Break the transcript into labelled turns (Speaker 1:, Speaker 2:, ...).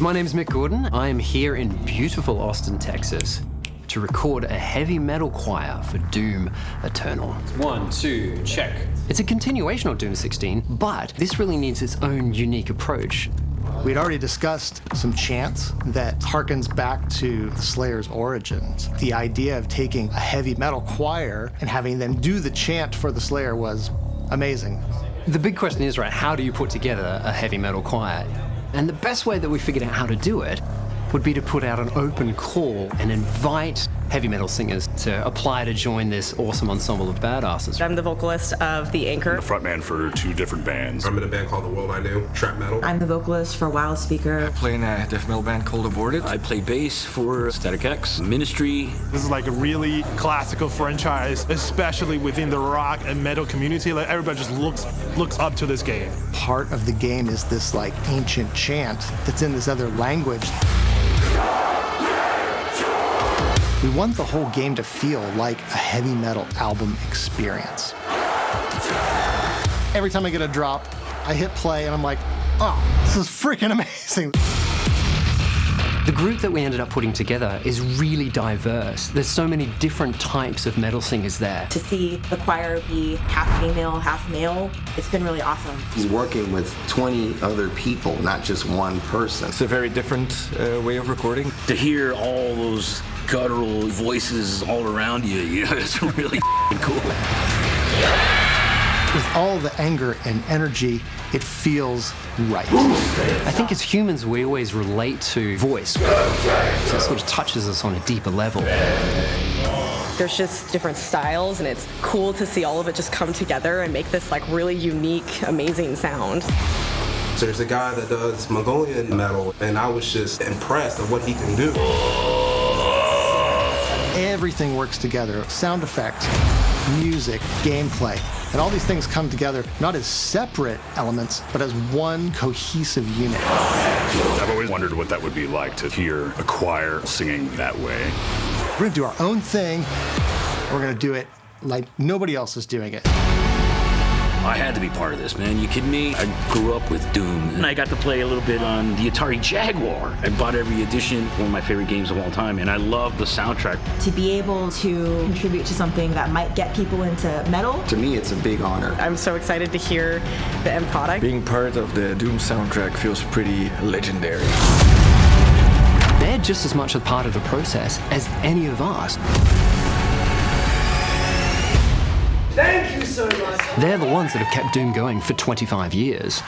Speaker 1: My name's Mick Gordon. I am here in beautiful Austin, Texas, to record a heavy metal choir for Doom Eternal.
Speaker 2: 1, 2, check.
Speaker 1: It's a continuation of Doom 16, but this really needs its own unique approach.
Speaker 3: We'd already discussed some chants that harkens back to the Slayer's origins. The idea of taking a heavy metal choir and having them do the chant for the Slayer was amazing.
Speaker 1: The big question is, right, how do you put together a heavy metal choir? And the best way that we figured out how to do it would be to put out an open call and invite heavy metal singers to apply to join this awesome ensemble of badasses.
Speaker 4: I'm the vocalist of The Anchor.
Speaker 5: I'm the frontman for 2 different bands.
Speaker 6: I'm in a band called The World I Knew, trap metal.
Speaker 7: I'm the vocalist for Wild Speaker.
Speaker 8: I play in a death metal band called Aborted.
Speaker 9: I play bass for Static X, Ministry.
Speaker 10: This is like a really classical franchise, especially within the rock and metal community. Like everybody just looks up to this game.
Speaker 3: Part of the game is this like ancient chant that's in this other language. We want the whole game to feel like a heavy metal album experience. Every time I get a drop, I hit play and I'm like, oh, this is freaking amazing.
Speaker 1: The group that we ended up putting together is really diverse. There's so many different types of metal singers there.
Speaker 7: To see the choir be half female, half male, it's been really awesome.
Speaker 11: He's working with 20 other people, not just one person.
Speaker 8: It's a very different way of recording.
Speaker 9: To hear all those guttural voices all around you, it's really cool.
Speaker 3: With all the anger and energy, it feels right.
Speaker 1: I think as humans, we always relate to voice. So it sort of touches us on a deeper level.
Speaker 4: There's just different styles, and it's cool to see all of it just come together and make this like really unique, amazing sound.
Speaker 6: So there's a guy that does Mongolian metal, and I was just impressed at what he can do.
Speaker 3: Everything works together. Sound effects, music, gameplay, and all these things come together not as separate elements, but as one cohesive unit.
Speaker 5: I've always wondered what that would be like to hear a choir singing that way.
Speaker 3: We're gonna do our own thing. We're gonna do it like nobody else is doing it.
Speaker 9: I had to be part of this, man. You kidding me? I grew up with Doom, and I got to play a little bit on the Alari Jaguar. I bought every edition, one of my favorite games of all time, and I love the soundtrack.
Speaker 7: To be able to contribute to something that might get people into metal.
Speaker 11: To me, it's a big honor.
Speaker 4: I'm so excited to hear the end product.
Speaker 8: Being part of the Doom soundtrack feels pretty legendary.
Speaker 1: They're just as much a part of the process as any of us.
Speaker 12: Thank you so much.
Speaker 1: They're the ones that have kept Doom going for 25 years.